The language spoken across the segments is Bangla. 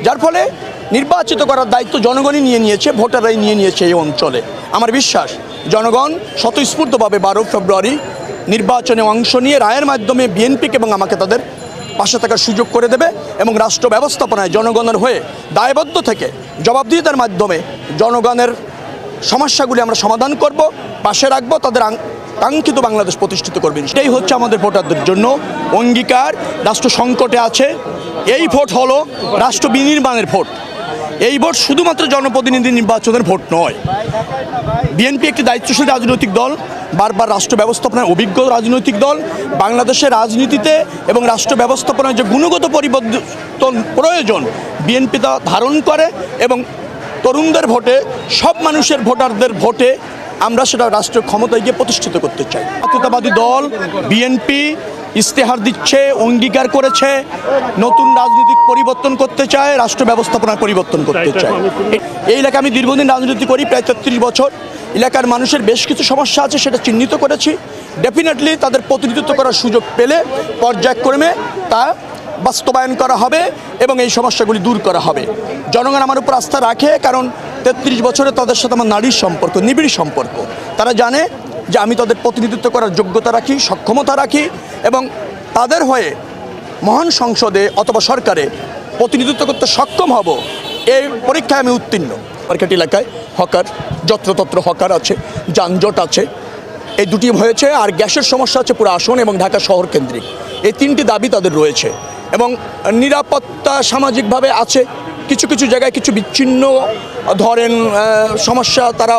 যার ফলে নির্বাচিত করার দায়িত্ব জনগণই নিয়ে নিয়েছে, ভোটাররাই নিয়ে নিয়েছে এই অঞ্চলে। আমার বিশ্বাস জনগণ স্বতঃস্ফূর্তভাবে 12 ফেব্রুয়ারি নির্বাচনে অংশ নিয়ে রায়ের মাধ্যমে বিএনপিকে এবং আমাকে তাদের পাশে থাকার সুযোগ করে দেবে এবং রাষ্ট্র ব্যবস্থাপনায় জনগণের হয়ে দায়বদ্ধ থেকে জবাবদিহিতার মাধ্যমে জনগণের সমস্যাগুলি আমরা সমাধান করব, পাশে রাখবো, তাদের কাঙ্ক্ষিত বাংলাদেশ প্রতিষ্ঠিত করবেন। সেটাই হচ্ছে আমাদের ভোটারদের জন্য অঙ্গীকার। রাষ্ট্র সংকটে আছে, এই ভোট হলো রাষ্ট্র বিনির্মাণের ভোট। এই ভোট শুধুমাত্র জনপ্রতিনিধি নির্বাচনের ভোট নয়। বিএনপি একটি দায়িত্বশীল রাজনৈতিক দল, বারবার রাষ্ট্র ব্যবস্থাপনায় অভিজ্ঞ রাজনৈতিক দল। বাংলাদেশের রাজনীতিতে এবং রাষ্ট্র ব্যবস্থাপনায় যে গুণগত পরিবর্তন প্রয়োজন বিএনপি তা ধারণ করে এবং তরুণদের ভোটে, সব মানুষের ভোটারদের ভোটে আমরা সেটা রাষ্ট্রের ক্ষমতায় গিয়ে প্রতিষ্ঠিত করতে চাই। জাতীয়তাবাদী দল বিএনপি ইস্তেহার দিচ্ছে, অঙ্গীকার করেছে, নতুন রাজনৈতিক পরিবর্তন করতে চায়, রাষ্ট্র ব্যবস্থাপনার পরিবর্তন করতে চায়। এই এলাকায় আমি দীর্ঘদিন রাজনীতি করি, প্রায় 33 বছর। এলাকার মানুষের বেশ কিছু সমস্যা আছে, সেটা চিহ্নিত করেছি। ডেফিনেটলি তাদের প্রতিনিধিত্ব করার সুযোগ পেলে পর্যায়ক্রমে তা বাস্তবায়ন করা হবে এবং এই সমস্যাগুলি দূর করা হবে। জনগণ আমার উপর আস্থা রাখে, কারণ 33 বছরে তাদের সাথে আমার নারীর সম্পর্ক, নিবিড় সম্পর্ক। তারা জানে যে আমি তাদের প্রতিনিধিত্ব করার যোগ্যতা রাখি, সক্ষমতা রাখি এবং তাদের হয়ে মহান সংসদে অথবা সরকারে প্রতিনিধিত্ব করতে সক্ষম হব, এই পরীক্ষায় আমি উত্তীর্ণ। মার্কেট এলাকায় হকার, যত্রতত্র হকার আছে, যানজট আছে, এই দুটি হয়েছে। আর গ্যাসের সমস্যা আছে পুরো আসন এবং ঢাকা শহর কেন্দ্রিক। এই 3টি দাবি তাদের রয়েছে এবং নিরাপত্তা সামাজিকভাবে আছে। কিছু কিছু জায়গায় কিছু বিচ্ছিন্ন ধরেন সমস্যা তারা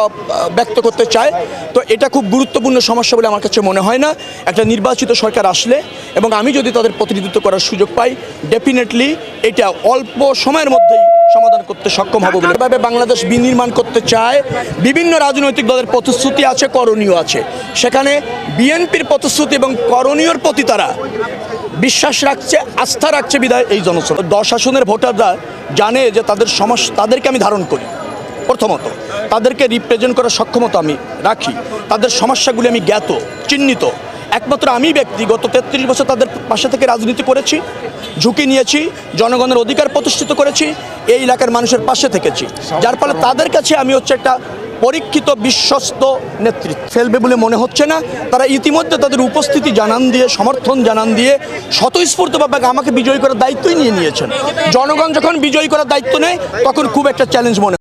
ব্যক্ত করতে চায়। তো এটা খুব গুরুত্বপূর্ণ সমস্যা বলে আমার কাছে মনে হয় না। একটা নির্বাচিত সরকার আসলে এবং আমি যদি তাদের প্রতিনিধিত্ব করার সুযোগ পাই, ডেফিনেটলি এটা অল্প সময়ের মধ্যেই সমাধান করতে সক্ষম হব বলে। এভাবে বাংলাদেশ বিনির্মাণ করতে চায়। বিভিন্ন রাজনৈতিক দলের প্রতিশ্রুতি আছে, করণীয় আছে। সেখানে বিএনপির প্রতিশ্রুতি এবং করণীয়র প্রতি তারা বিশ্বাস রাখছে, আস্থা রাখছে বিধায় এই জনসভা। 10 আসনের ভোটাররা জানে যে তাদের সমস্যা, তাদেরকে আমি ধারণ করি। প্রথমত তাদেরকে রিপ্রেজেন্ট করার সক্ষমতা আমি রাখি, তাদের সমস্যাগুলি আমি জ্ঞাত, চিহ্নিত। একমাত্র আমি ব্যক্তিগত 33 বছর তাদের পাশে থেকে রাজনীতি করেছি, ঝুঁকি নিয়েছি, জনগণের অধিকার প্রতিষ্ঠিত করেছি, এই এলাকার মানুষের পাশে থেকেছি। যার ফলে তাদের কাছে আমি হচ্ছে একটা পরীক্ষিত বিশ্বস্ত নেতৃত্ব। ফেলবে বলে মনে হচ্ছে না। তারা ইতিমধ্যে তাদের উপস্থিতি জানান দিয়ে, সমর্থন জানান দিয়ে স্বতঃস্ফূর্তভাবে আমাকে বিজয়ী করার দায়িত্বই নিয়ে নিয়েছেন। জনগণ যখন বিজয়ী করার দায়িত্ব নেয় তখন খুব একটা চ্যালেঞ্জ মনে